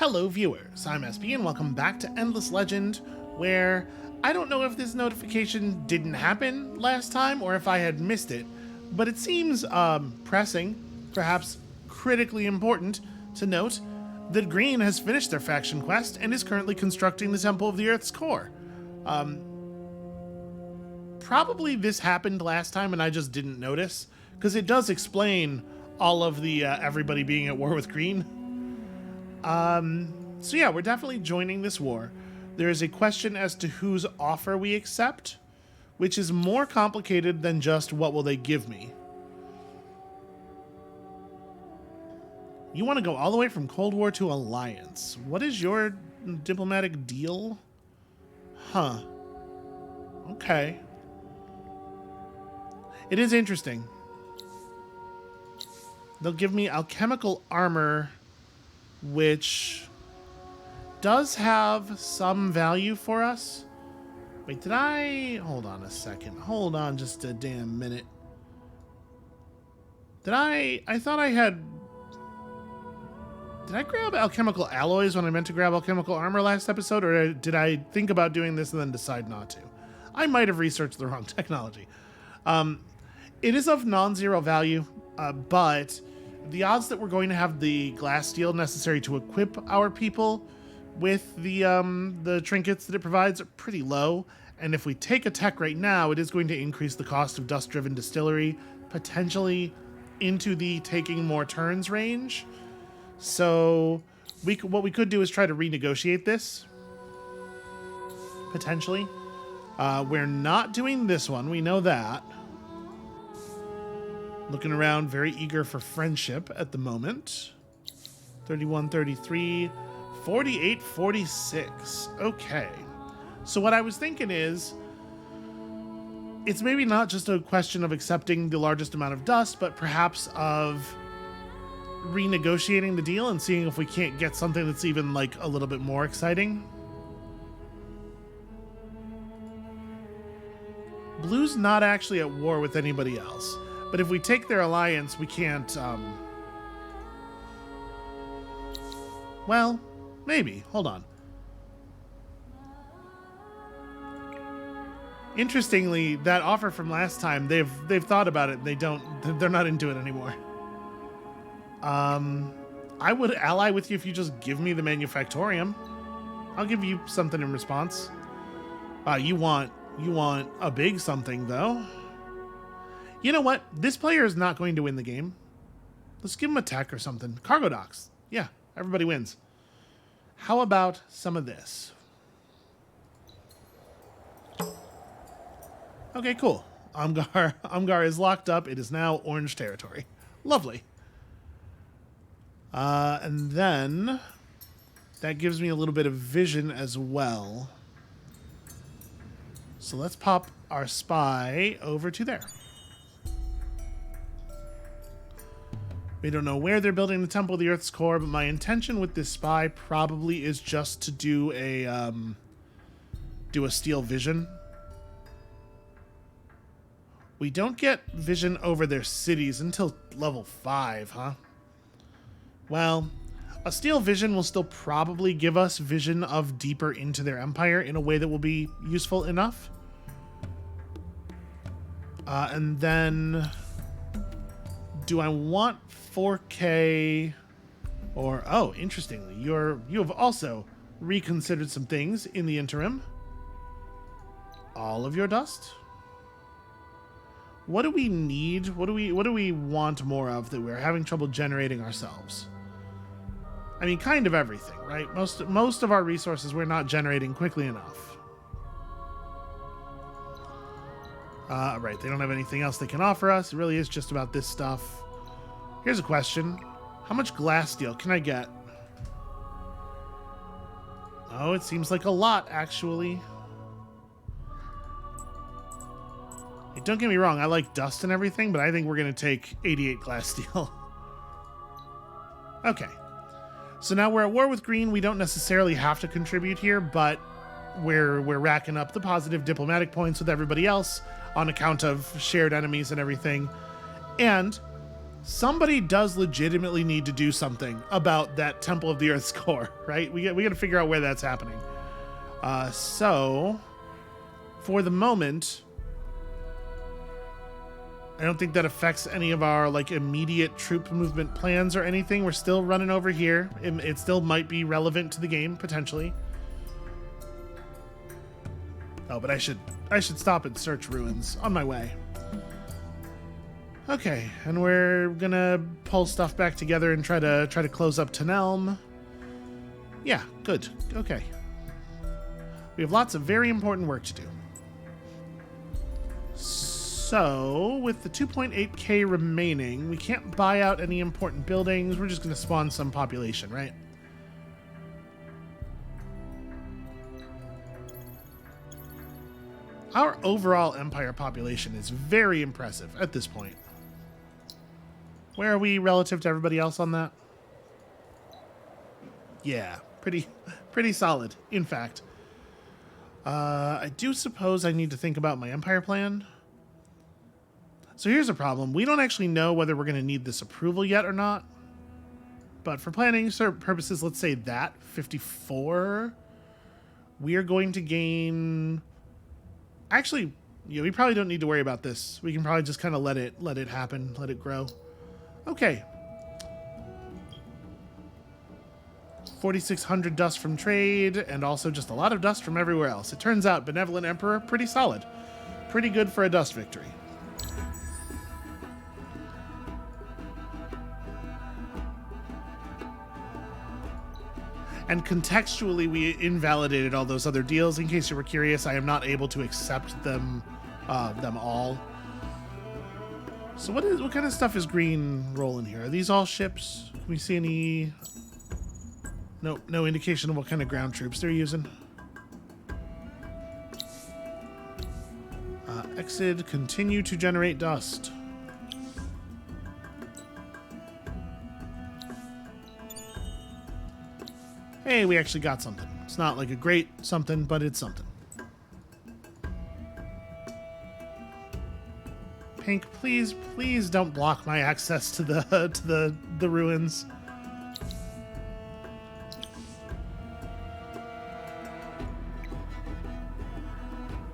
Hello viewers, I'm SB and welcome back to Endless Legend, where I don't know if this notification didn't happen last time or if I had missed it, but it seems pressing, perhaps critically important, to note that Green has finished their faction quest and is currently constructing the Temple of the Earth's core. Probably this happened last time and I just didn't notice, because it does explain all of the everybody being at war with Green. So yeah, we're definitely joining this war. There is a question as to whose offer we accept, which is more complicated than just what will they give me. You want to go all the way from Cold War to Alliance. What is your diplomatic deal? Huh. Okay. It is interesting. They'll give me alchemical armor, which does have some value for us. Wait, did I... Hold on a second. Hold on just a damn minute. Did I thought I had... Did I grab alchemical alloys when I meant to grab alchemical armor last episode, or did I think about doing this and then decide not to? I might have researched the wrong technology. It is of non-zero value, but the odds that we're going to have the glass steel necessary to equip our people with the trinkets that it provides are pretty low. And if we take a tech right now, it is going to increase the cost of dust-driven distillery, potentially into the taking more turns range. So what we could do is try to renegotiate this, potentially. We're not doing this one, we know that. Looking around, very eager for friendship at the moment. 31, 33, 48, 46. Okay. So what I was thinking is, it's maybe not just a question of accepting the largest amount of dust, but perhaps of renegotiating the deal and seeing if we can't get something that's even like a little bit more exciting. Blue's not actually at war with anybody else. But if we take their alliance, we can't, well, maybe. Hold on. Interestingly, that offer from last time, they've thought about it. They're not into it anymore. I would ally with you if you just give me the manufactorium. I'll give you something in response. You want a big something, though. You know what? This player is not going to win the game. Let's give him a tech or something. Cargo docks. Yeah, everybody wins. How about some of this? Okay, cool. Umgar is locked up. It is now orange territory. Lovely. And then that gives me a little bit of vision as well. So let's pop our spy over to there. We don't know where they're building the Temple of the Earth's core, but my intention with this spy probably is just to do a steel vision. We don't get vision over their cities until level 5, huh? Well, a steel vision will still probably give us vision of deeper into their empire in a way that will be useful enough. And then... do I want 4K or... Oh, interestingly, you have also reconsidered some things in the interim. All of your dust? What do we need? What do we want more of that we're having trouble generating ourselves? I mean, kind of everything, right? Most of our resources we're not generating quickly enough. Right, they don't have anything else they can offer us. It really is just about this stuff. Here's a question. How much glass steel can I get? Oh, it seems like a lot, actually. Hey, don't get me wrong, I like dust and everything, but I think we're going to take 88 glass steel. Okay. So now we're at war with Green. We don't necessarily have to contribute here, but we're racking up the positive diplomatic points with everybody else on account of shared enemies and everything. And somebody does legitimately need to do something about that Temple of the Earth's core, right? We got to figure out where that's happening. So, for the moment, I don't think that affects any of our like immediate troop movement plans or anything. We're still running over here. It still might be relevant to the game potentially. Oh, but I should stop and search ruins on my way. Okay, and we're gonna pull stuff back together and try to close up Tenelm. Yeah, good. Okay. We have lots of very important work to do. So, with the 2.8k remaining, we can't buy out any important buildings. We're just gonna spawn some population, right? Our overall empire population is very impressive at this point. Where are we relative to everybody else on that? Yeah, pretty solid, in fact. I do suppose I need to think about my empire plan. So here's a problem. We don't actually know whether we're going to need this approval yet or not. But for planning purposes, let's say that 54. We are going to gain... Actually, yeah, we probably don't need to worry about this. We can probably just kind of let it happen, let it grow. Okay. 4,600 dust from trade, and also just a lot of dust from everywhere else. It turns out Benevolent Emperor, pretty solid. Pretty good for a dust victory. And contextually, we invalidated all those other deals. In case you were curious, I am not able to accept them all. So what kind of stuff is green rolling here? Are these all ships? Can we see any... Nope, no indication of what kind of ground troops they're using. Exit, continue to generate dust. Hey, we actually got something. It's not like a great something, but it's something. Pink, please don't block my access to the ruins.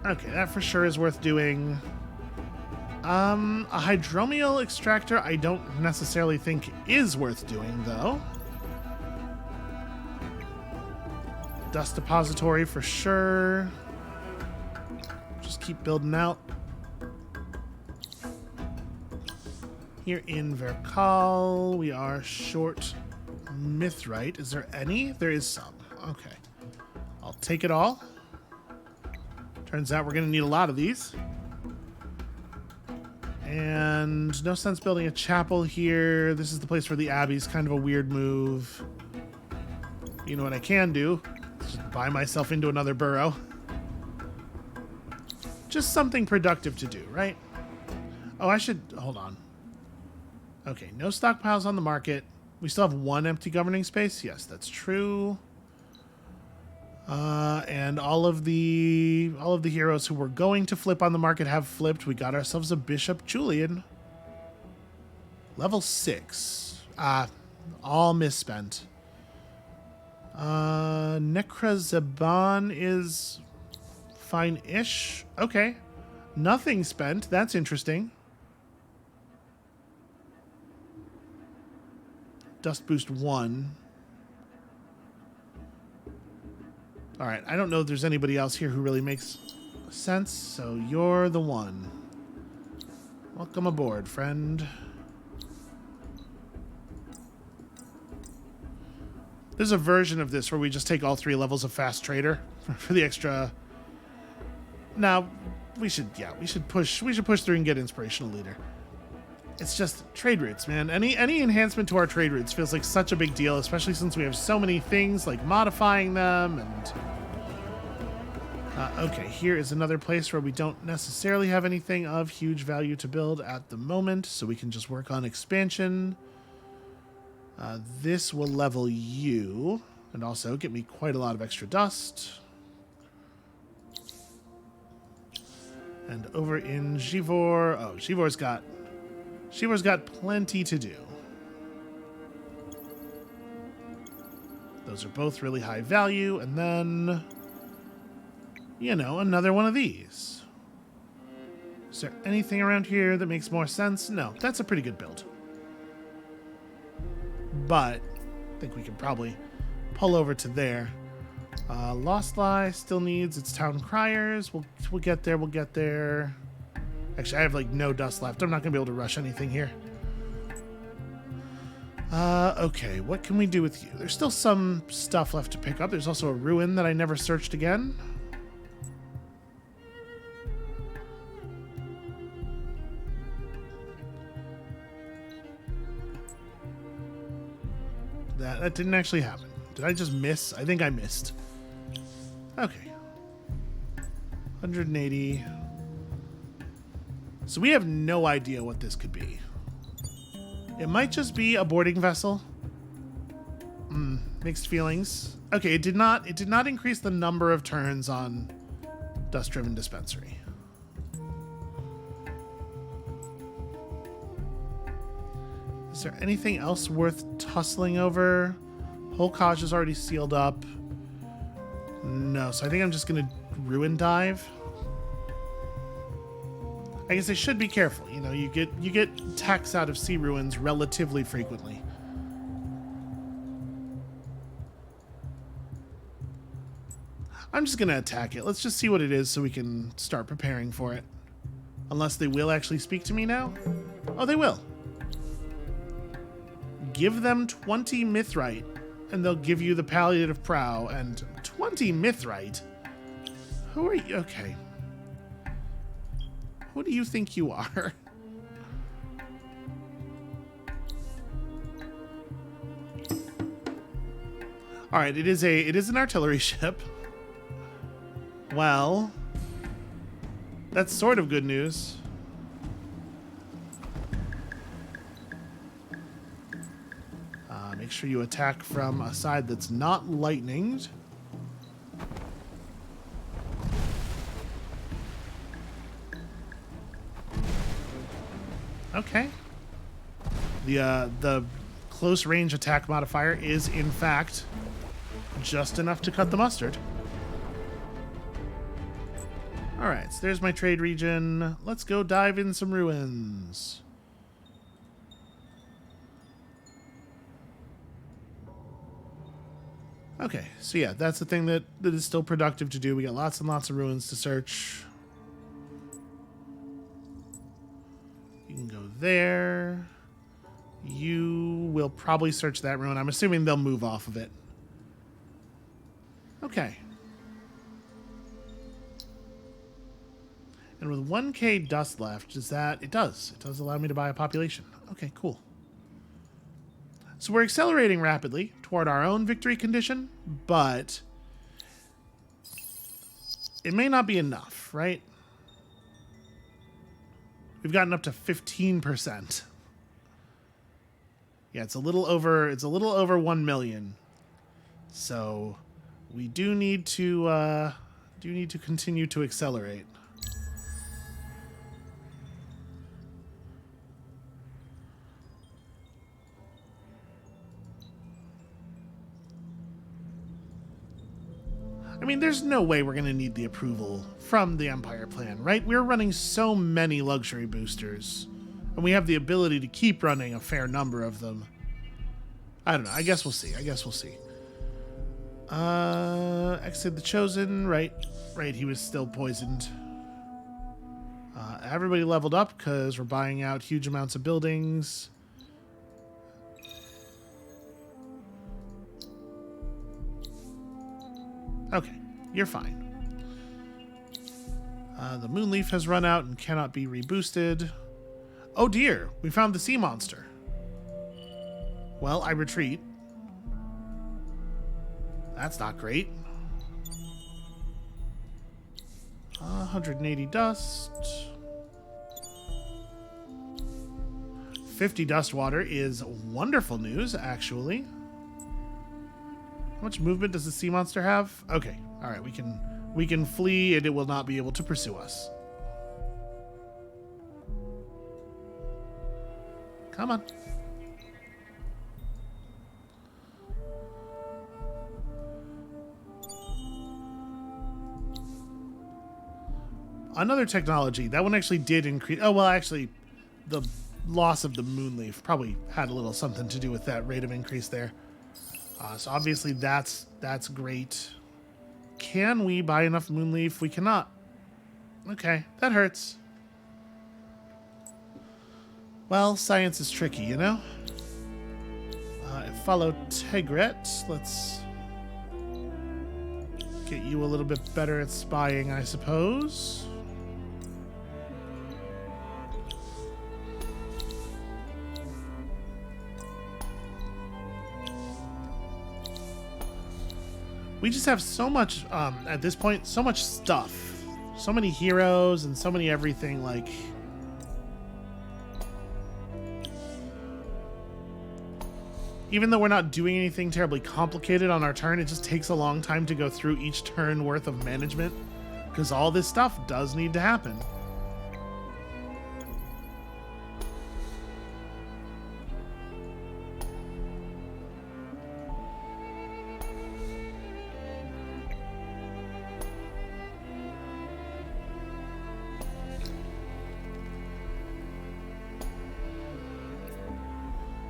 Okay, that for sure is worth doing. A hydromial extractor I don't necessarily think is worth doing, though. Dust depository for sure. Just keep building out. Here in Verkal, we are short mithrite. Is there any? There is some. Okay. I'll take it all. Turns out we're going to need a lot of these. And no sense building a chapel here. This is the place for the abbey's kind of a weird move. You know what I can do? Just buy myself into another burrow. Just something productive to do, right? Oh, I should... Hold on. Okay, no stockpiles on the market. We still have one empty governing space. Yes, that's true. And all of the heroes who were going to flip on the market have flipped. We got ourselves a Bishop Julian. Level 6. All misspent. Necrazaban is fine-ish. Okay. Nothing spent. That's interesting. Dust boost 1. Alright, I don't know if there's anybody else here who really makes sense, so you're the one. Welcome aboard, friend. There's a version of this where we just take all 3 levels of Fast Trader for the extra... Now, we should push through and get Inspirational Leader. It's just trade routes, man. Any enhancement to our trade routes feels like such a big deal, especially since we have so many things like modifying them and... okay, here is another place where we don't necessarily have anything of huge value to build at the moment, so we can just work on expansion. This will level you, and also get me quite a lot of extra dust. And over in Givor... Oh, Givor's got Shiva's got plenty to do. Those are both really high value. And then, you know, another one of these. Is there anything around here that makes more sense? No, that's a pretty good build. But I think we can probably pull over to there. Lost Lie still needs its town criers. We'll get there. We'll get there. Actually, I have like no dust left. I'm not gonna be able to rush anything here. Okay, what can we do with you? There's still some stuff left to pick up. There's also a ruin that I never searched again. That didn't actually happen. Did I just miss? I think I missed. Okay. 180. So we have no idea what this could be. It might just be a boarding vessel. Mixed feelings. Okay, it did not increase the number of turns on Dust-Driven Dispensary. Is there anything else worth tussling over? Whole Kaj is already sealed up. No, so I think I'm just gonna ruin dive. I guess I should be careful. You know, you get attacks out of sea ruins relatively frequently. I'm just gonna attack it. Let's just see what it is so we can start preparing for it. Unless they will actually speak to me now. Oh, they will. Give them 20 mithrite, and they'll give you the palliative prow. And 20 mithrite? Who are you? Okay. Who do you think you are? All right, it is an artillery ship. Well, that's sort of good news. Make sure you attack from a side that's not lightninged. Okay. The close range attack modifier is in fact just enough to cut the mustard. All right, so there's my trade region. Let's go dive in some ruins. Okay, so yeah, that's the thing that is still productive to do. We got lots and lots of ruins to search. You can go there. You will probably search that ruin. I'm assuming they'll move off of it. Okay. And with 1k dust left, is that... It does allow me to buy a population. Okay, cool. So we're accelerating rapidly toward our own victory condition, but it may not be enough, right? We've gotten up to 15%. Yeah, it's a little over 1 million. So we do need to continue to accelerate. I mean, there's no way we're going to need the approval from the Empire plan, right? We're running so many luxury boosters, and we have the ability to keep running a fair number of them. I don't know. I guess we'll see. Exit the Chosen. Right, he was still poisoned. Everybody leveled up because we're buying out huge amounts of buildings. Okay, you're fine. The Moonleaf has run out and cannot be reboosted. Oh dear, we found the sea monster. Well, I retreat. That's not great. 180 dust. 50 dust water is wonderful news, actually. How much movement does the sea monster have? Okay, all right, we can flee and it will not be able to pursue us. Come on. Another technology. That one actually did increase. Oh, well, actually, the loss of the moonleaf probably had a little something to do with that rate of increase there. So obviously that's great. Can we buy enough moonleaf? We cannot. Okay, that hurts. Well, science is tricky, you know? Follow Tegret. Let's get you a little bit better at spying, I suppose. We just have so much, at this point, so much stuff. So many heroes and so many everything, like... Even though we're not doing anything terribly complicated on our turn, it just takes a long time to go through each turn worth of management, because all this stuff does need to happen.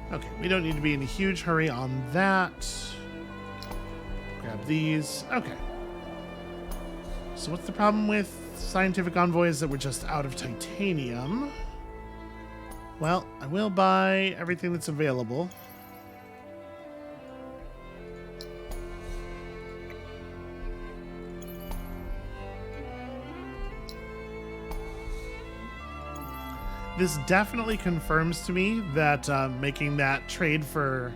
Okay, we don't need to be in a huge hurry on that. Grab these. Okay. So what's the problem with scientific envoys that we're just out of titanium? Well, I will buy everything that's available. This definitely confirms to me that making that trade for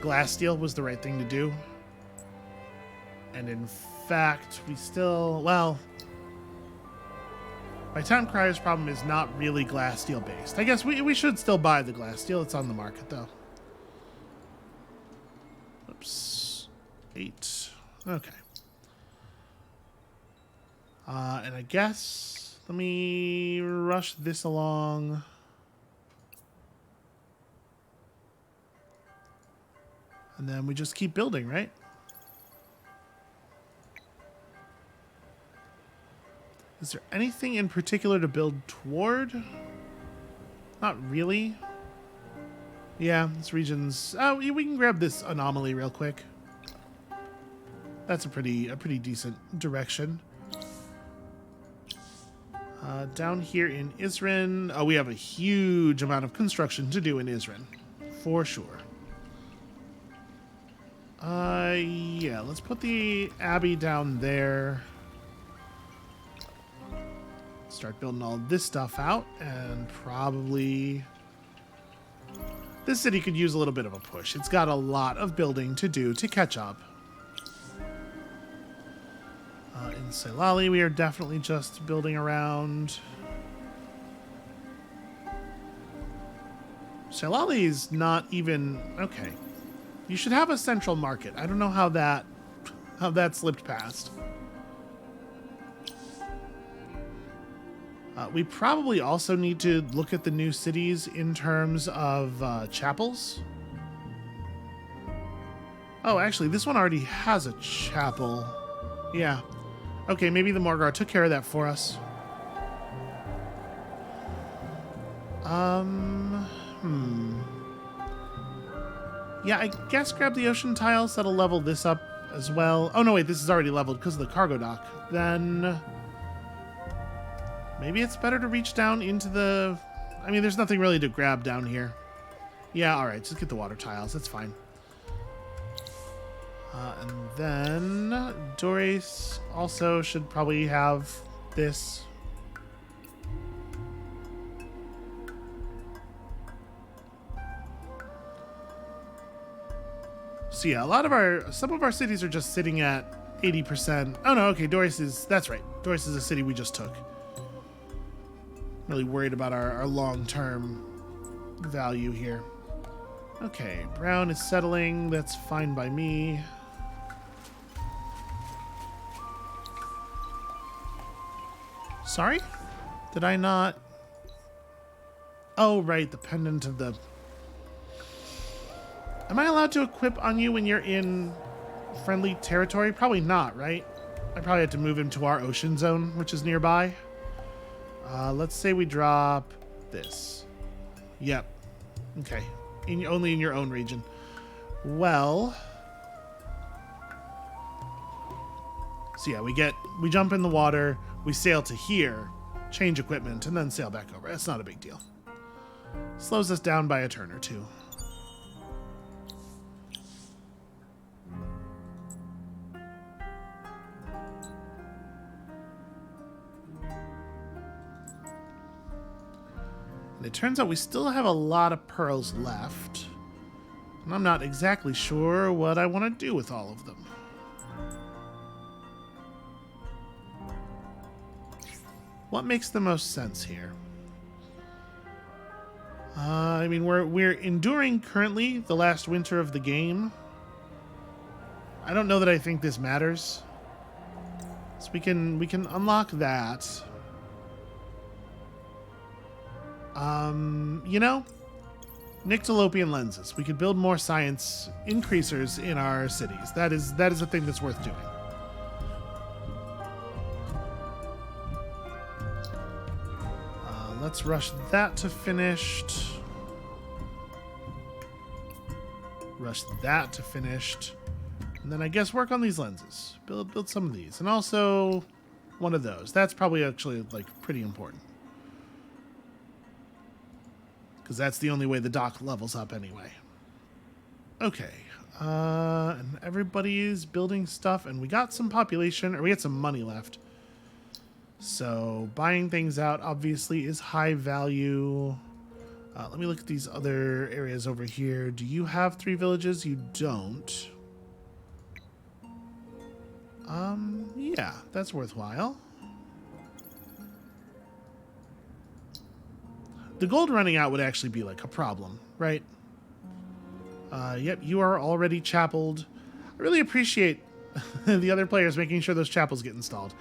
glass steel was the right thing to do. And in fact, we still, well, my town crier's problem is not really glass steel based. I guess we should still buy the glass steel. It's on the market though. Oops. 8. Okay. And I guess... Let me rush this along. And then we just keep building, right? Is there anything in particular to build toward? Not really. Yeah, this region's... Oh, we can grab this anomaly real quick. That's a pretty decent direction. Down here in Isrin, oh, we have a huge amount of construction to do in Isrin, for sure. Yeah, let's put the Abbey down there. Start building all this stuff out, and probably... This city could use a little bit of a push. It's got a lot of building to do to catch up. In Selali, we are definitely just building around. Selali is not even... Okay. You should have a central market. I don't know how that slipped past. We probably also need to look at the new cities in terms of chapels. Oh, actually, this one already has a chapel. Yeah. Okay, maybe the Morgar took care of that for us. Yeah, I guess grab the ocean tiles. That'll level this up as well. Oh, no, wait, this is already leveled because of the cargo dock. Then maybe it's better to reach down into the... I mean, there's nothing really to grab down here. Yeah, all right, just get the water tiles. That's fine. And then Doris also should probably have this. So yeah, some of our cities are just sitting at 80%. Oh no, okay, Doris is, that's right. Doris is a city we just took. Really worried about our long-term value here. Okay, Brown is settling. That's fine by me. Sorry? Did I not? Oh, right, the pendant of the Am I allowed to equip on you when you're in friendly territory? Probably not, right? I probably have to move him to our ocean zone, which is nearby. Let's say we drop this. Yep. Okay. Only in your own region. Well. So yeah, we jump in the water, we sail to here, change equipment, and then sail back over. That's not a big deal. Slows us down by a turn or two. And it turns out we still have a lot of pearls left. And I'm not exactly sure what I want to do with all of them. What makes the most sense here? I mean, we're enduring currently the last winter of the game. I don't know that I think this matters. So we can unlock that. You know, Nyctalopian lenses. We could build more science increasers in our cities. That is a thing that's worth doing. Let's rush that to finished. Rush that to finished. And then I guess work on these lenses. Build some of these. And also one of those. That's probably actually like pretty important. Because that's the only way the dock levels up anyway. Okay. And everybody is building stuff. And we got some population, or we had some money left. So buying things out obviously is high value. Let me look at these other areas over here. Do you have 3 villages? You don't. Yeah, that's worthwhile. The gold running out would actually be like a problem, right? Yep, you are already chapeled. I really appreciate the other players making sure those chapels get installed.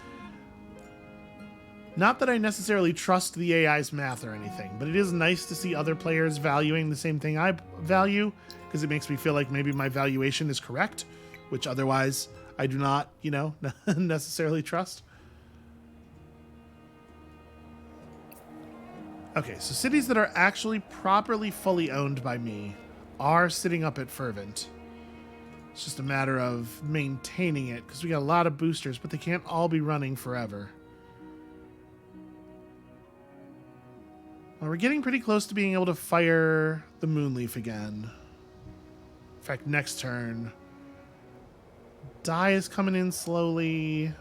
Not that I necessarily trust the AI's math or anything, but it is nice to see other players valuing the same thing I value, because it makes me feel like maybe my valuation is correct, which otherwise I do not, you know, necessarily trust. Okay, so cities that are actually properly fully owned by me are sitting up at Fervent. It's just a matter of maintaining it, because we got a lot of boosters, but they can't all be running forever. Well, we're getting pretty close to being able to fire the Moonleaf again. In fact, next turn. Dye is coming in slowly.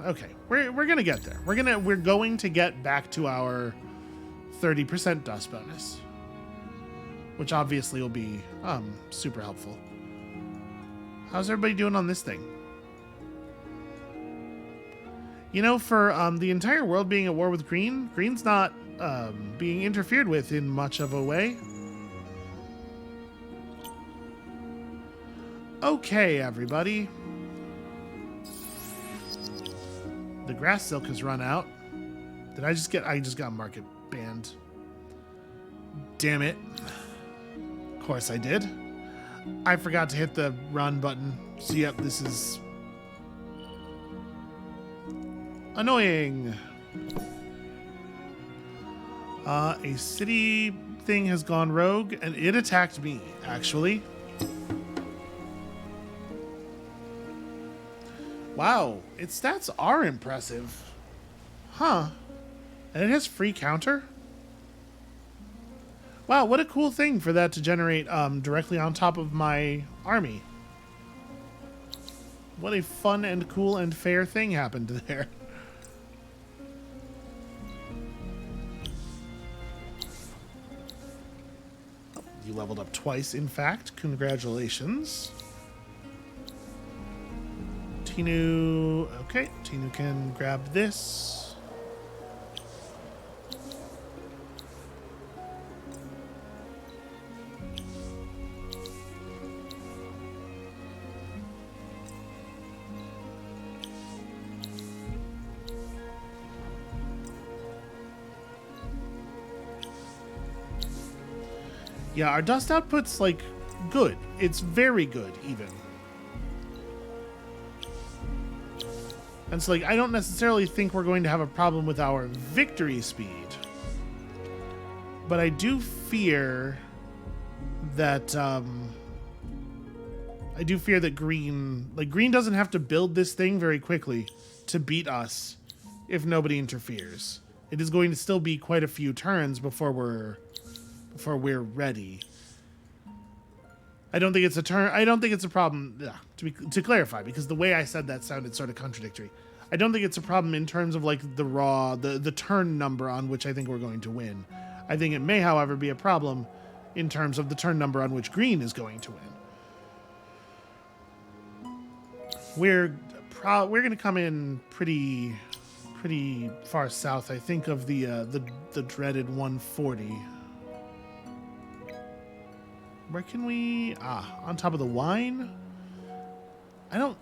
Okay, we're gonna get there. We're going to get back to our 30% dust bonus, which obviously will be super helpful. How's everybody doing on this thing? You know, for the entire world being at war with Green, Green's not being interfered with in much of a way. Okay, everybody. The grass silk has run out. I just got market banned. Damn it. Of course I did. I forgot to hit the run button. So yep, this is annoying. A city thing has gone rogue, and it attacked me, actually. Wow, its stats are impressive. Huh. And it has free counter? Wow, what a cool thing for that to generate directly on top of my army. What a fun and cool and fair thing happened there. You leveled up twice, in fact. Congratulations. Tinu... Okay, Tinu can grab this. Yeah, our dust output's, like, good. It's very good, even. And so, like, I don't necessarily think we're going to have a problem with our victory speed. But I do fear that, green... Like, green doesn't have to build this thing very quickly to beat us if nobody interferes. It is going to still be quite a few turns before we're ready. I don't think it's a turn. I don't think it's a problem. To clarify, because the way I said that sounded sort of contradictory. I don't think it's a problem in terms of like the turn number on which I think we're going to win. I think it may, however, be a problem in terms of the turn number on which green is going to win. We're going to come in pretty far south, I think, of the dreaded 140. Where can we... on top of the wine?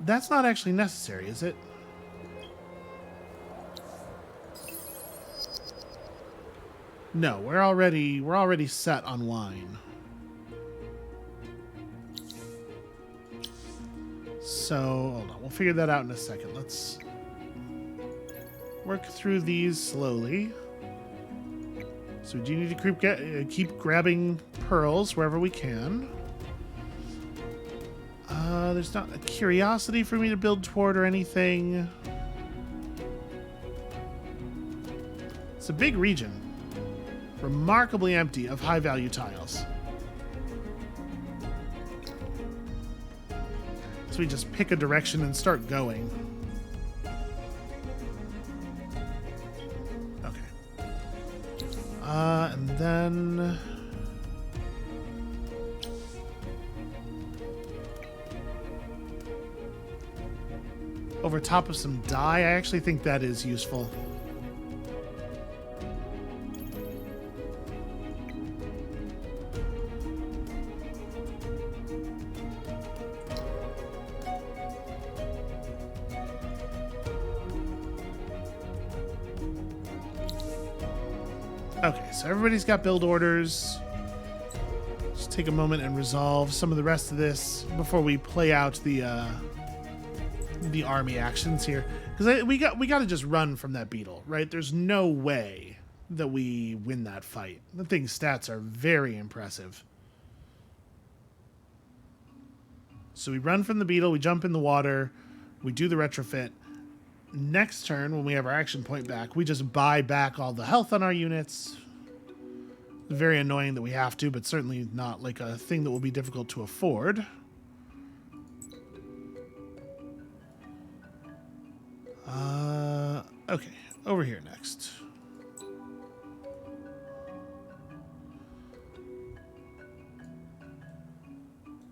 That's not actually necessary, is it? No, we're already set on wine. So, hold on, we'll figure that out in a second. Let's work through these slowly. So we do need to keep grabbing pearls wherever we can. There's not a curiosity for me to build toward or anything. It's a big region. Remarkably empty of high-value tiles. So we just pick a direction and start going. Okay. And then... over top of some dye, I actually think that is useful. Okay, so everybody's got build orders. Just take a moment and resolve some of the rest of this before we play out the army actions here, because we got to just run from that beetle, right? There's no way that we win that fight. The thing's stats are very impressive. So we run from the beetle, we jump in the water, we do the retrofit. Next turn, when we have our action point back, we just buy back all the health on our units. Very annoying that we have to, but certainly not like a thing that will be difficult to afford. Okay, over here next.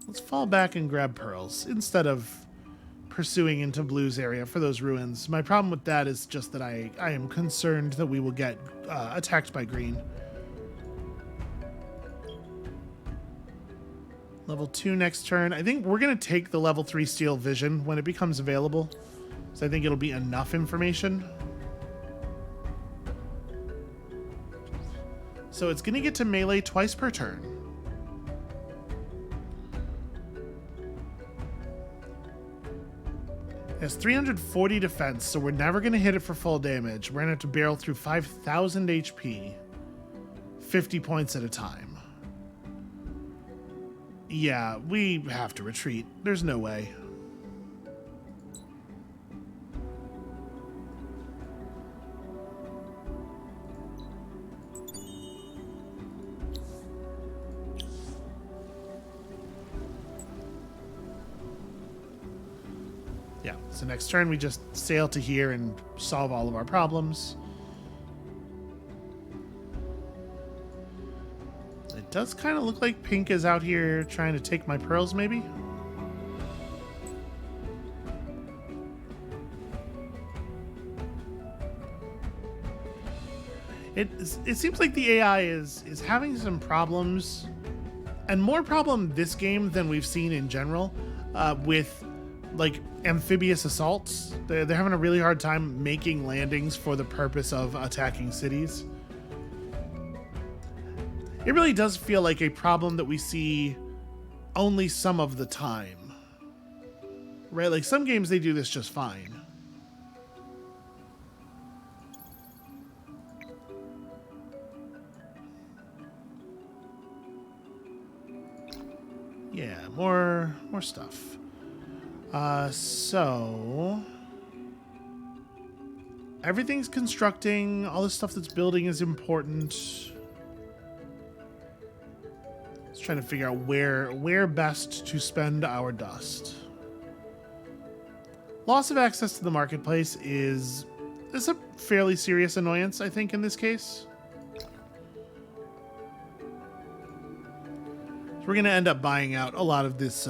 Let's fall back and grab pearls instead of pursuing into Blue's area for those ruins. My problem with that is just that I am concerned that we will get attacked by green. Level 2 next turn. I think we're going to take the level 3 steel vision when it becomes available. So I think it'll be enough information. So it's going to get to melee twice per turn. It has 340 defense, so we're never going to hit it for full damage. We're going to have to barrel through 5,000 HP, 50 points at a time. Yeah, we have to retreat. There's no way. Yeah, so next turn we just sail to here and solve all of our problems. It does kind of look like Pink is out here trying to take my pearls, maybe? It seems like the AI is having some problems, and more problem this game than we've seen in general, with like amphibious assaults. They're having a really hard time making landings for the purpose of attacking cities. It really does feel like a problem that we see only some of the time. Right? Like, some games, they do this just fine. Yeah, more stuff. So everything's constructing. All the stuff that's building is important. Just trying to figure out where best to spend our dust. Loss of access to the marketplace is a fairly serious annoyance, I think, in this case. So we're going to end up buying out a lot of these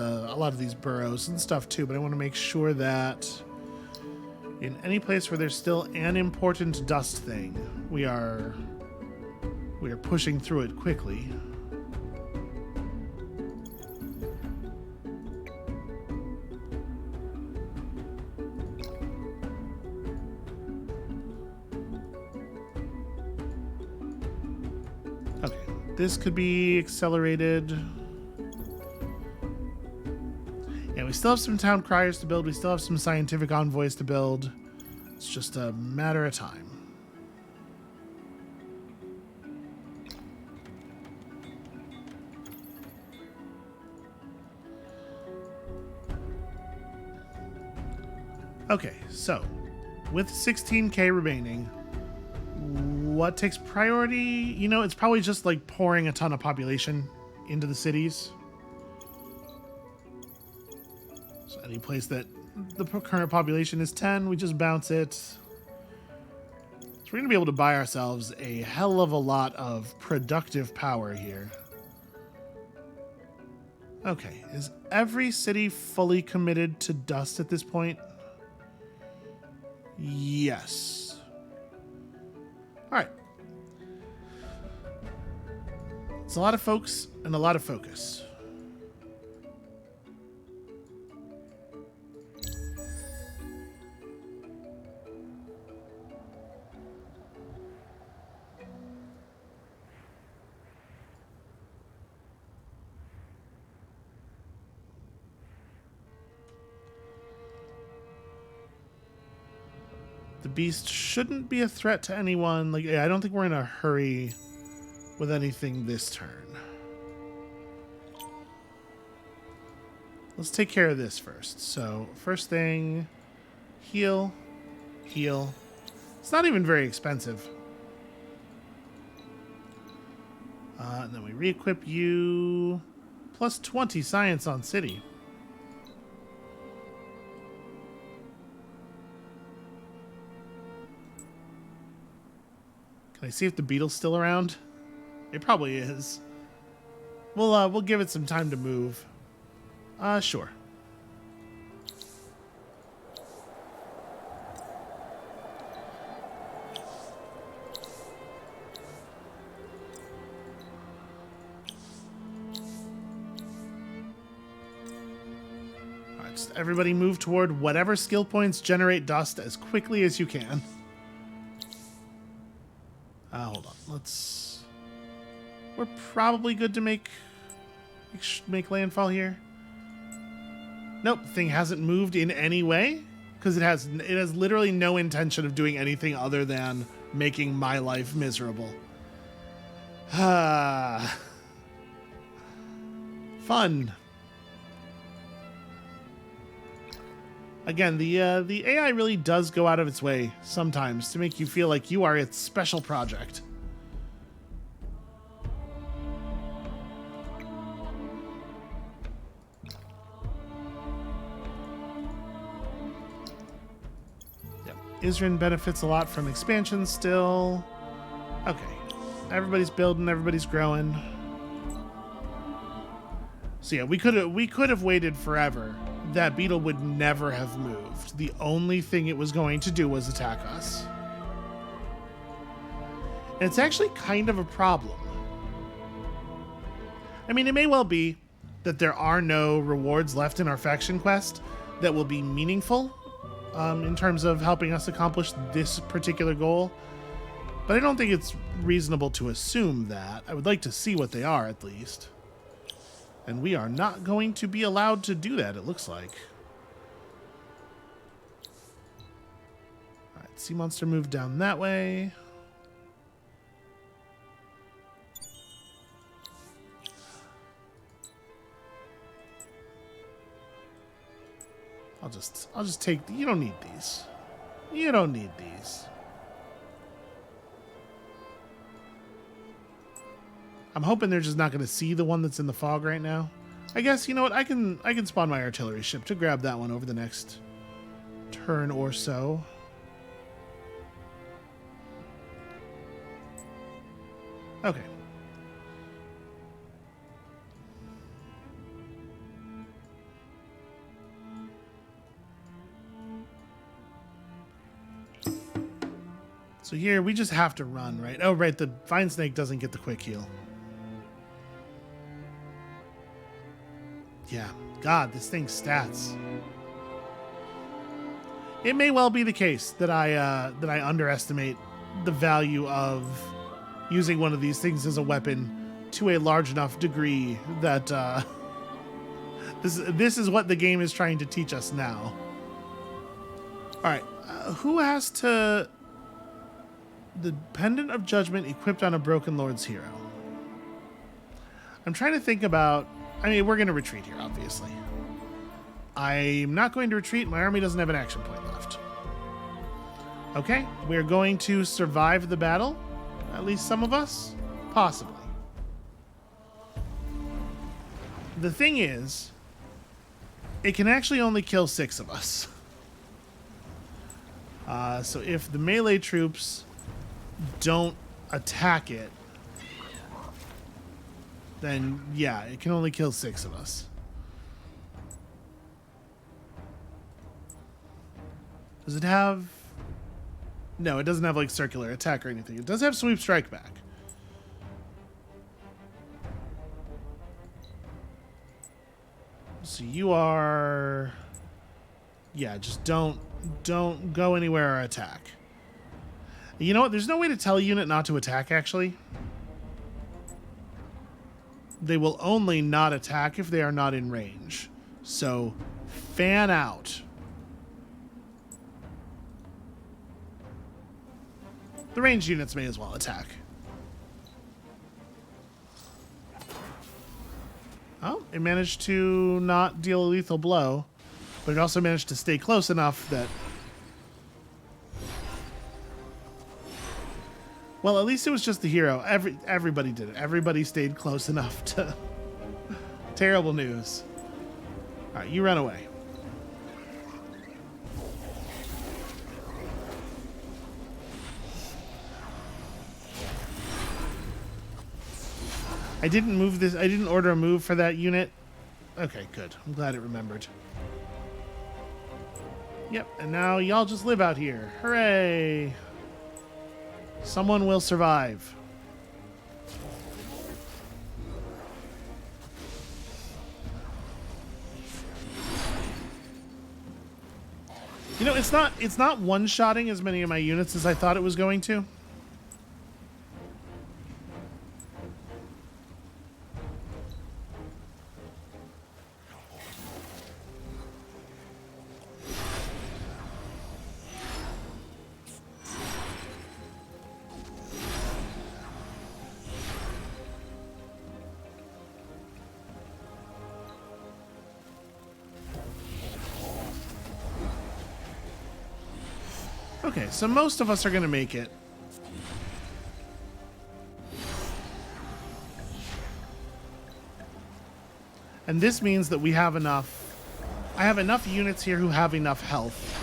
burrows and stuff too, but I want to make sure that in any place where there's still an important dust thing, we are pushing through it quickly. Okay, this could be accelerated. Yeah, we still have some town criers to build. We still have some scientific envoys to build. It's just a matter of time. Okay, so with 16k remaining, what takes priority? You know, it's probably just like pouring a ton of population into the cities. So any place that the current population is 10, we just bounce it. So we're going to be able to buy ourselves a hell of a lot of productive power here. Okay, is every city fully committed to dust at this point? Yes. All right. It's a lot of folks and a lot of focus. The beast shouldn't be a threat to anyone. Like, I don't think we're in a hurry with anything this turn. Let's take care of this first. So, first thing, heal, heal. It's not even very expensive. And then we re-equip you. Plus 20 science on city. Can I see if the beetle's still around? It probably is. We'll give it some time to move. Sure. All right, just everybody move toward whatever skill points generate dust as quickly as you can. Hold on. We're probably good to make landfall here. Nope, the thing hasn't moved in any way because it has literally no intention of doing anything other than making my life miserable. Fun. Again, the AI really does go out of its way sometimes to make you feel like you are its special project. Yep. Isrin benefits a lot from expansion still. Okay. Everybody's building, everybody's growing. So yeah, we could have waited forever. That beetle would never have moved. The only thing it was going to do was attack us. And it's actually kind of a problem. I mean, it may well be that there are no rewards left in our faction quest that will be meaningful in terms of helping us accomplish this particular goal. But I don't think it's reasonable to assume that. I would like to see what they are, at least. And we are not going to be allowed to do that, it looks like. Alright, sea monster moved down that way. I'll just take... You don't need these. You don't need these. I'm hoping they're just not going to see the one that's in the fog right now. I guess, you know what? I can spawn my artillery ship to grab that one over the next turn or so. Okay. So here, we just have to run, right? Oh, right, the Vine Snake doesn't get the quick heal. Yeah, God, this thing's stats. It may well be the case that I underestimate the value of using one of these things as a weapon to a large enough degree that this is what the game is trying to teach us now. All right, who has to... The Pendant of Judgment equipped on a Broken Lord's hero. I'm trying to think about... I mean, we're going to retreat here, obviously. I'm not going to retreat. My army doesn't have an action point left. Okay, we're going to survive the battle. At least some of us. Possibly. The thing is, it can actually only kill 6 of us. So if the melee troops don't attack it, then yeah, it can only kill 6 of us. Does it have... No, it doesn't have like circular attack or anything. It does have sweep strike back. So you are... Yeah, just don't go anywhere or attack. You know what? There's no way to tell a unit not to attack, actually. They will only not attack if they are not in range. So, fan out. The ranged units may as well attack. Oh, it managed to not deal a lethal blow, but it also managed to stay close enough that... Well, at least it was just the hero. Everybody did it. Everybody stayed close enough to... Terrible news. All right, you run away. I didn't move this. I didn't order a move for that unit. Okay, good. I'm glad it remembered. Yep, and now y'all just live out here. Hooray! Someone will survive. You know, it's not one-shotting as many of my units as I thought it was going to. Okay, so most of us are going to make it. And this means that we have enough... I have enough units here who have enough health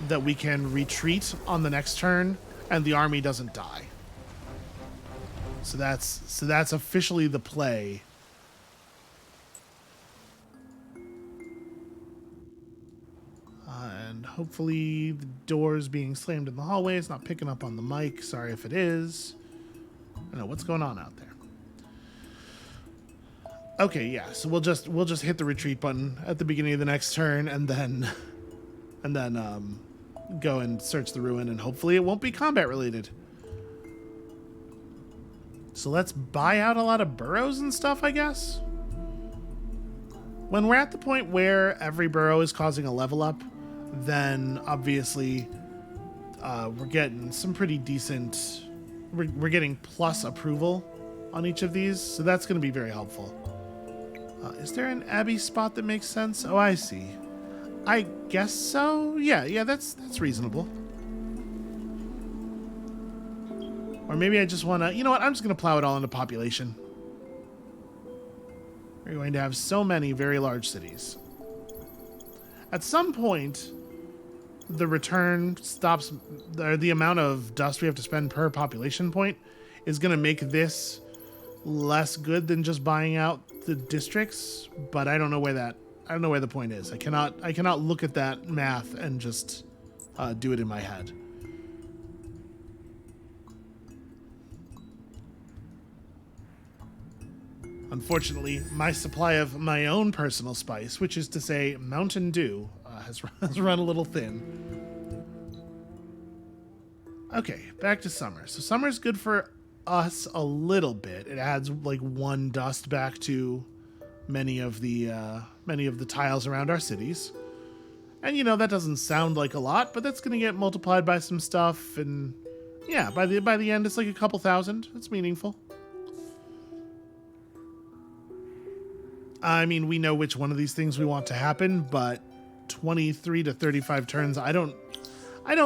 that we can retreat on the next turn and the army doesn't die. So that's officially the play. And hopefully the doors being slammed in the hallway is not picking up on the mic. Sorry if it is. I don't know what's going on out there. Okay, yeah. So we'll just hit the retreat button at the beginning of the next turn, and then go and search the ruin, and hopefully it won't be combat related. So let's buy out a lot of burrows and stuff, I guess. When we're at the point where every burrow is causing a level up, then obviously we're getting some pretty decent... We're getting plus approval on each of these, so that's going to be very helpful. Is there an abbey spot that makes sense? Oh, I see. I guess so. Yeah, that's reasonable. Or maybe I just want to... You know what? I'm just going to plow it all into population. We're going to have so many very large cities. At some point, the return stops... Or the amount of dust we have to spend per population point is going to make this less good than just buying out the districts, but I don't know where that... I don't know where the point is. I cannot look at that math and just do it in my head. Unfortunately, my supply of my own personal spice, which is to say Mountain Dew, has run a little thin. Okay, back to summer. So summer's good for us a little bit. It adds like 1 dust back to many of the tiles around our cities. And you know, that doesn't sound like a lot, but that's going to get multiplied by some stuff, and yeah, by the end it's like a couple thousand. It's meaningful. I mean, we know which one of these things we want to happen, but 23 to 35 turns, I don't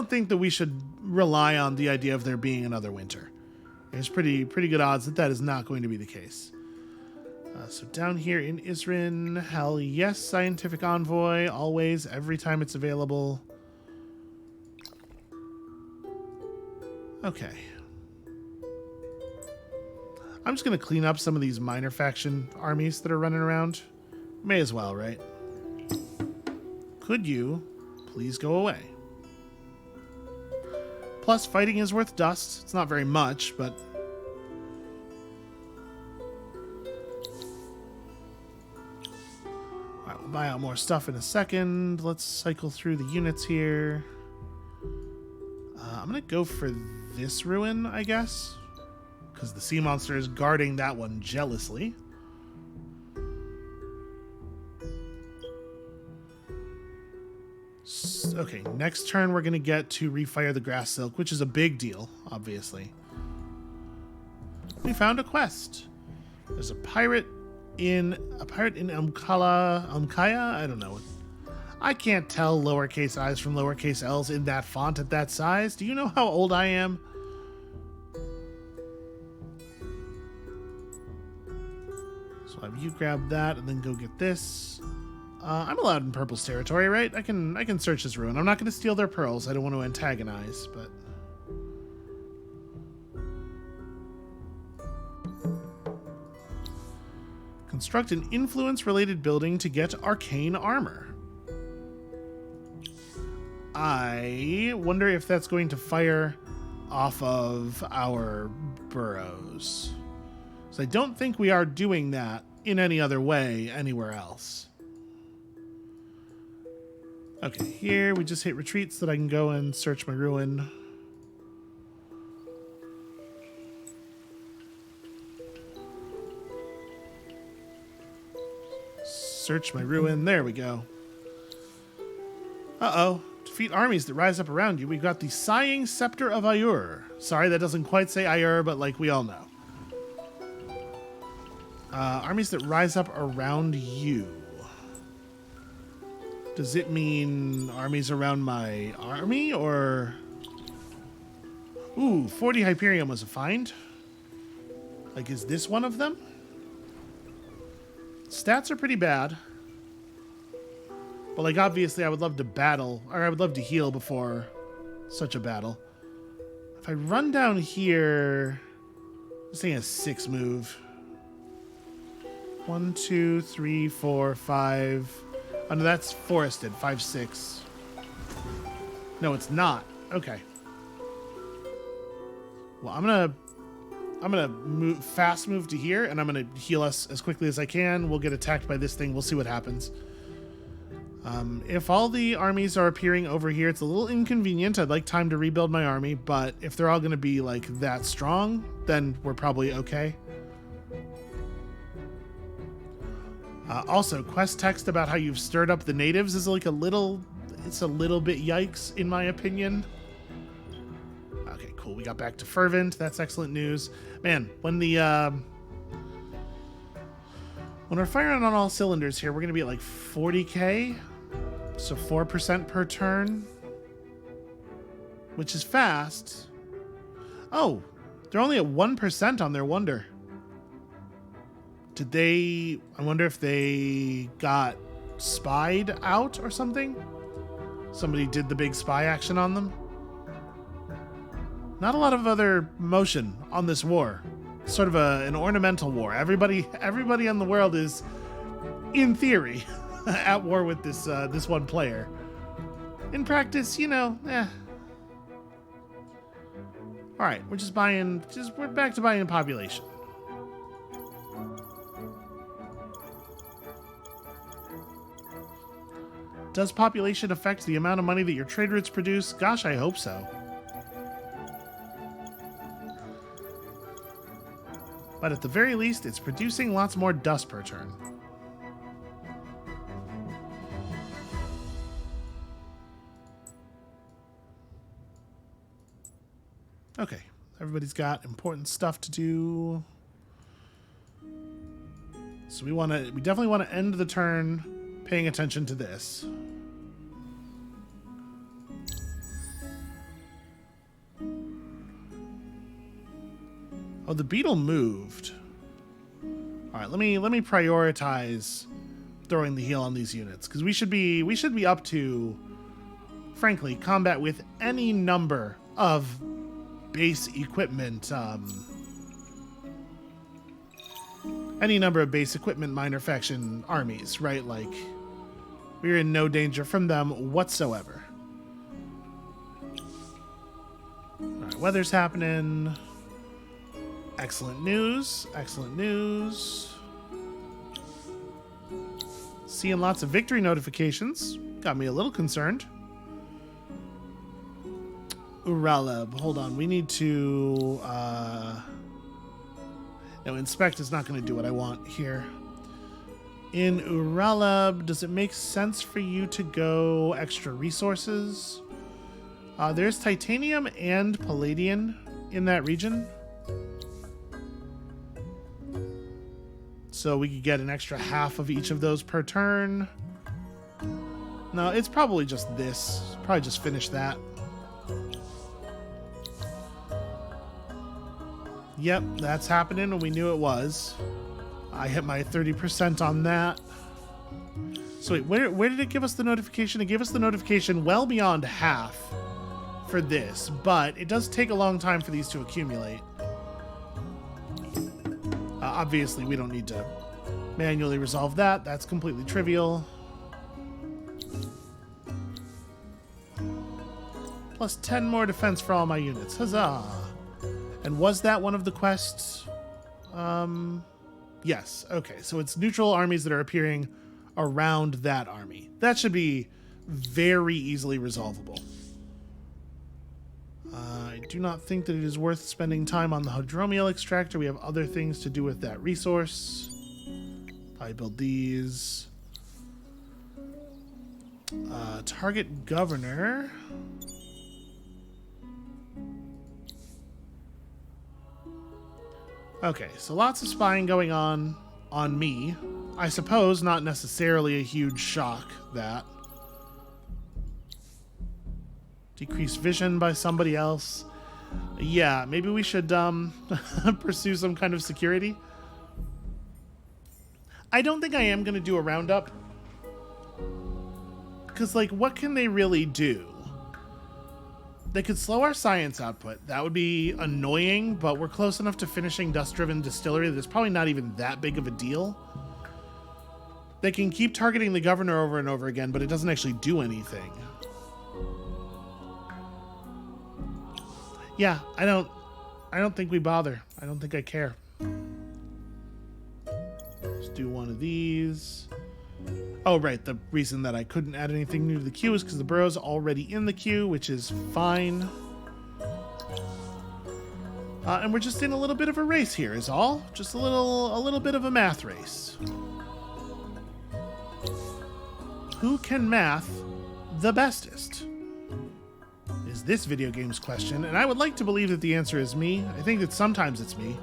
think that we should rely on the idea of there being another winter. There's pretty good odds that that is not going to be the case. So down here in Isrin, hell yes, scientific envoy, always, every time it's available. Okay. I'm just going to clean up some of these minor faction armies that are running around. May as well, right? Could you please go away? Plus, fighting is worth dust. It's not very much, but... Alright, we'll buy out more stuff in a second. Let's cycle through the units here. I'm going to go for this ruin, I guess. Because the sea monster is guarding that one jealously. Okay, next turn we're going to get to refire the grass silk, which is a big deal, obviously. We found a quest. There's a pirate in Umkaya? I don't know. I can't tell lowercase i's from lowercase l's in that font at that size. Do you know how old I am? So have you grab that and then go get this. I'm allowed in Purple's territory, right? I can search this ruin. I'm not going to steal their pearls. I don't want to antagonize, but... Construct an influence-related building to get arcane armor. I wonder if that's going to fire off of our burrows. So I don't think we are doing that in any other way anywhere else. Okay, here we just hit retreat so that I can go and search my ruin. Search my ruin. There we go. Uh-oh. Defeat armies that rise up around you. We've got the Sighing Scepter of Ayur. Sorry, that doesn't quite say Ayur, but like we all know. Armies that rise up around you. Does it mean armies around my army, or... Ooh, 40 Hyperion was a find. Like, is this one of them? Stats are pretty bad. But, like, obviously I would love to battle, or I would love to heal before such a battle. If I run down here... This thing has 6 move. 1, 2, 3, 4, 5... Oh, no, that's forested. 5, 6. No, it's not. Okay. Well, I'm gonna fast move to here, and I'm gonna heal us as quickly as I can. We'll get attacked by this thing. We'll see what happens. If all the armies are appearing over here, it's a little inconvenient. I'd like time to rebuild my army, but if they're all gonna be like that strong, then we're probably okay. Also, quest text about how you've stirred up the natives is like it's a little bit yikes, in my opinion. Okay, cool. We got back to fervent. That's excellent news. Man, when we're firing on all cylinders here, we're going to be at like 40k. So 4% per turn, which is fast. Oh, they're only at 1% on their wonder. I wonder if they got spied out or something? Somebody did the big spy action on them? Not a lot of other motion on this war. It's sort of an ornamental war. Everybody on the world is, in theory, at war with this one player. In practice, eh. All right, we're back to buying population. Does population affect the amount of money that your trade routes produce? Gosh, I hope so. But at the very least, it's producing lots more dust per turn. Okay, everybody's got important stuff to do. So we definitely want to end the turn paying attention to this. Oh, the beetle moved. All right, let me prioritize throwing the heal on these units, because we should be up to, frankly, combat with any number of base equipment, minor faction armies, right? Like, we're in no danger from them whatsoever. All right, weather's happening. Excellent news. Excellent news. Seeing lots of victory notifications. Got me a little concerned. Uraleb. Hold on. We need to... No, inspect is not going to do what I want here. In Uraleb, does it make sense for you to go extra resources? There's titanium and palladium in that region. So we could get an extra half of each of those per turn. No, it's probably just this. Probably just finish that. Yep, that's happening, and we knew it was. I hit my 30% on that. So wait, where did it give us the notification? It gave us the notification well beyond half for this, but it does take a long time for these to accumulate. Obviously, we don't need to manually resolve that. That's completely trivial. Plus 10 more defense for all my units. Huzzah! And was that one of the quests? Yes. Okay, so it's neutral armies that are appearing around that army. That should be very easily resolvable. I do not think that it is worth spending time on the Hydromiel extractor. We have other things to do with that resource. I build these. Target governor. Okay, so lots of spying going on me. I suppose not necessarily a huge shock, that. Decrease vision by somebody else. Yeah, maybe we should pursue some kind of security. I don't think I am going to do a roundup. Because, like, what can they really do? They could slow our science output. That would be annoying, but we're close enough to finishing Dust-Driven Distillery that it's probably not even that big of a deal. They can keep targeting the governor over and over again, but it doesn't actually do anything. Yeah, I don't think we bother. I don't think I care. Let's do one of these. Oh, right. The reason that I couldn't add anything new to the queue is because the borough's already in the queue, which is fine. And we're just in a little bit of a race here is all. Just a little bit of a math race. Who can math the bestest? Is this video game's question, and I would like to believe that the answer is me. I think that sometimes it's me.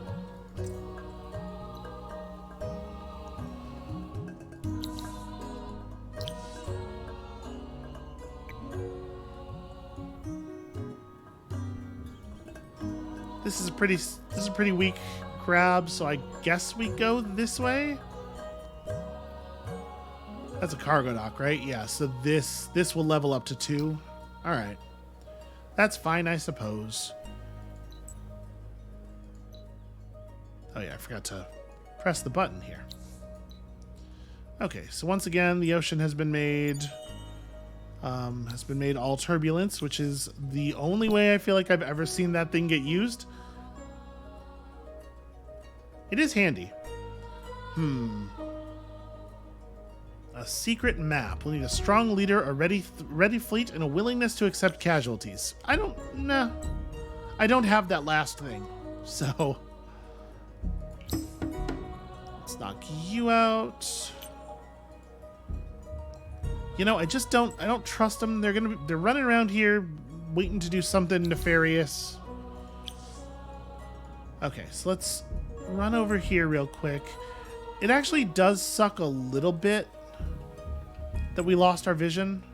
This is a pretty weak grab, so I guess we go this way. That's a cargo dock, right? Yeah, so this will level up to 2. All right. That's fine, I suppose. Oh yeah, I forgot to press the button here. Okay, so once again, the ocean has been made all turbulence, which is the only way I feel like I've ever seen that thing get used. It is handy. A secret map. We'll need a strong leader, a ready fleet, and a willingness to accept casualties. I don't have that last thing. So let's knock you out. You know, I don't trust them. They're running around here waiting to do something nefarious. Okay, so let's run over here real quick. It actually does suck a little bit that we lost our vision,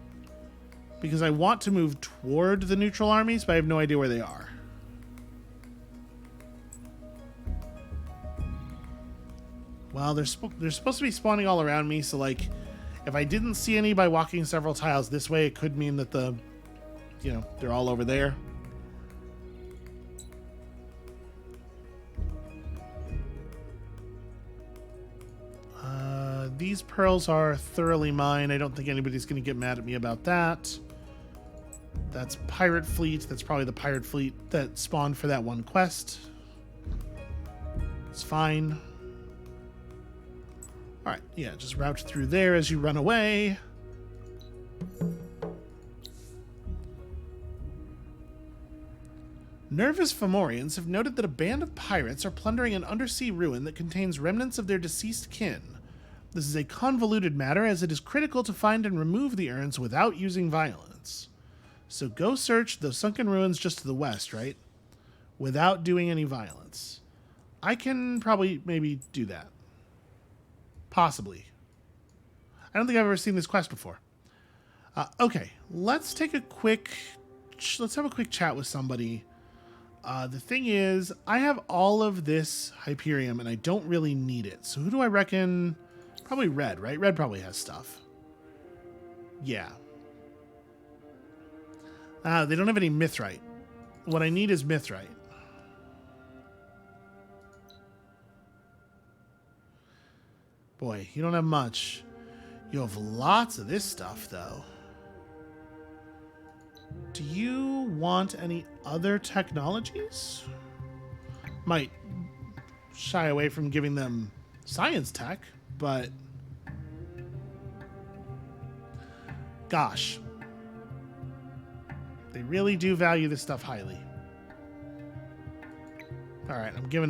because I want to move toward the neutral armies, but I have no idea where they are. Well, they're supposed to be spawning all around me, so like, if I didn't see any by walking several tiles this way, it could mean that they're all over there. These pearls are thoroughly mine. I don't think anybody's going to get mad at me about that. That's pirate fleet. That's probably the pirate fleet that spawned for that one quest. It's fine. All right, yeah, just route through there as you run away. Nervous Fomorians have noted that a band of pirates are plundering an undersea ruin that contains remnants of their deceased kin. This is a convoluted matter, as it is critical to find and remove the urns without using violence. So go search those sunken ruins just to the west, right? Without doing any violence. I can probably maybe do that. Possibly. I don't think I've ever seen this quest before. Okay, let's have a quick chat with somebody. The thing is, I have all of this Hyperium and I don't really need it. So who do I reckon? Probably Red, right? Red probably has stuff. Yeah. They don't have any Mithrite. What I need is Mithrite. Boy, you don't have much. You have lots of this stuff, though. Do you want any other technologies? Might shy away from giving them science tech, but gosh, they really do value this stuff highly. All right, I'm giving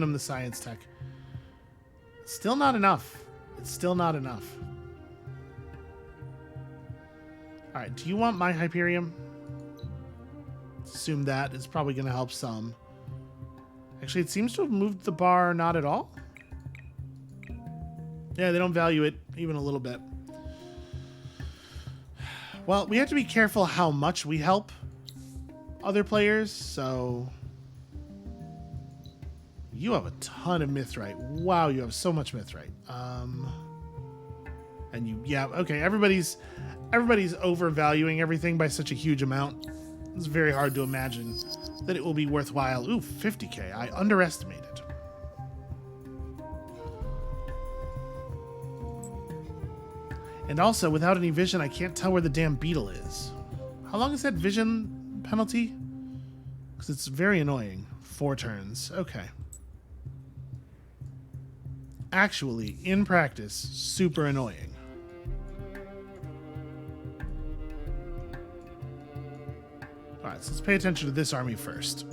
them the science tech. It's still not enough. It's still not enough. All right, do you want my Hyperium? Assume that it's probably going to help some. Actually, it seems to have moved the bar not at all. Yeah, they don't value it even a little bit. Well, we have to be careful how much we help other players, so... You have a ton of Mithrite. Wow, you have so much Mithrite. And you, yeah, okay, everybody's overvaluing everything by such a huge amount. It's very hard to imagine that it will be worthwhile. Ooh, 50k, I underestimated. And also, without any vision, I can't tell where the damn beetle is. How long is that vision penalty? Because it's very annoying. 4 turns. Okay. Actually, in practice, super annoying. Alright, so let's pay attention to this army first.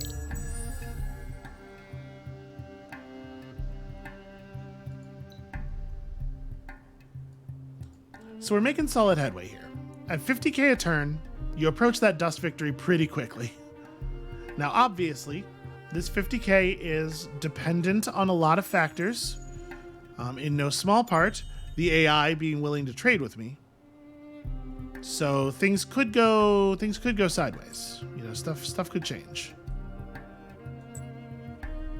So we're making solid headway here. At 50k a turn, you approach that dust victory pretty quickly. Now, obviously, this 50k is dependent on a lot of factors. In no small part, the AI being willing to trade with me. So things could go sideways. You know, stuff could change.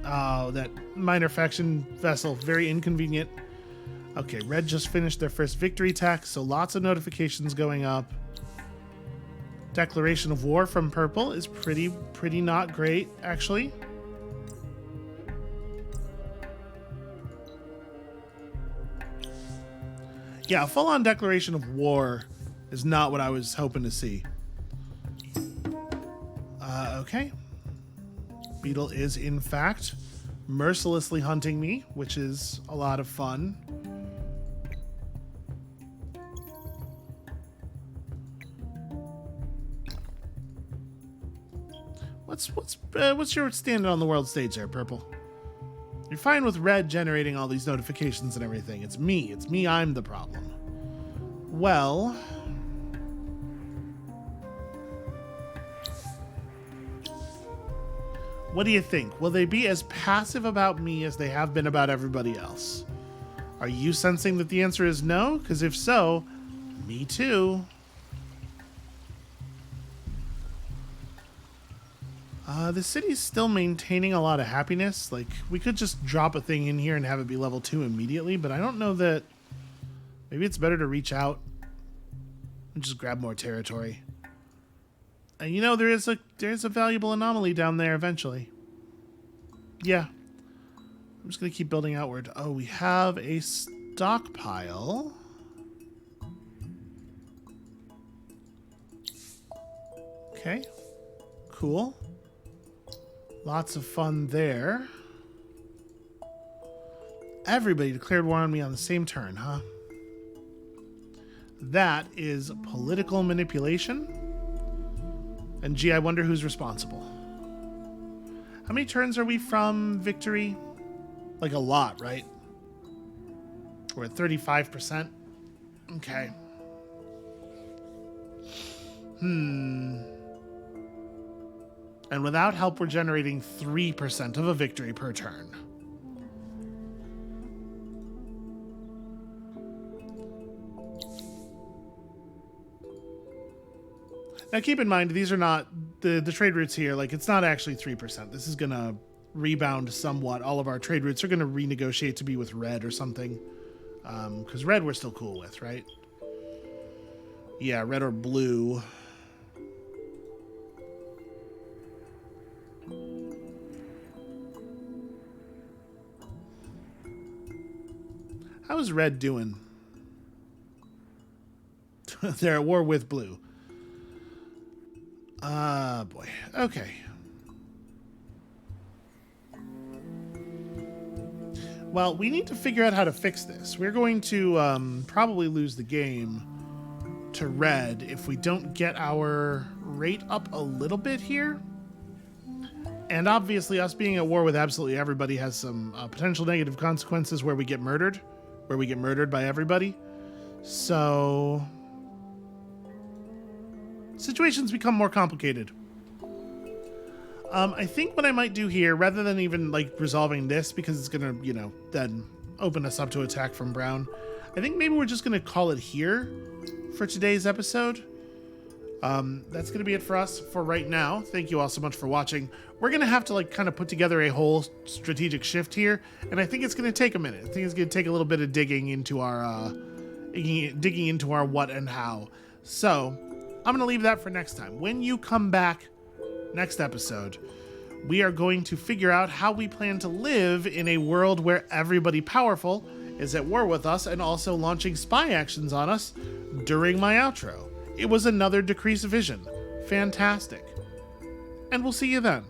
Oh, that minor faction vessel, very inconvenient. Okay, red just finished their first victory tax, so lots of notifications going up. Declaration of war from purple is pretty not great, actually. Yeah, a full-on declaration of war is not what I was hoping to see. Okay. Beetle is, in fact, mercilessly hunting me, which is a lot of fun. What's your standing on the world stage there, Purple? You're fine with red generating all these notifications and everything. It's me. I'm the problem. Well, what do you think? Will they be as passive about me as they have been about everybody else? Are you sensing that the answer is no? Because if so, me too. The city's still maintaining a lot of happiness. Like, we could just drop a thing in here and have it be level 2 immediately, but I don't know that... Maybe it's better to reach out and just grab more territory. And you know, there's a valuable anomaly down there eventually. Yeah. I'm just going to keep building outward. Oh, we have a stockpile. Okay. Cool. Lots of fun there. Everybody declared war on me on the same turn, huh? That is political manipulation. And gee, I wonder who's responsible. How many turns are we from victory? Like a lot, right? We're at 35%. Okay. And without help, we're generating 3% of a victory per turn. Now keep in mind, these are not, the trade routes here, like it's not actually 3%. This is going to rebound somewhat. All of our trade routes are going to renegotiate to be with red or something. Because red we're still cool with, right? Yeah, red or blue. How is red doing? They're at war with blue. Boy. Okay. Well, we need to figure out how to fix this. We're going to probably lose the game to red if we don't get our rate up a little bit here. And obviously, us being at war with absolutely everybody has some potential negative consequences where we get murdered. Where we get murdered by everybody. So... situations become more complicated. I think what I might do here, rather than even like resolving this, because it's gonna, you know, then open us up to attack from brown, I think maybe we're just gonna call it here for today's episode. That's gonna be it for us for right now. Thank you all so much for watching. We're gonna have to like kind of put together a whole strategic shift here, and I think it's gonna take a minute. I think it's gonna take a little bit of digging into our what and how. So I'm going to leave that for next time. When you come back next episode, we are going to figure out how we plan to live in a world where everybody powerful is at war with us and also launching spy actions on us during my outro. It was another Decrease Vision. Fantastic. And we'll see you then.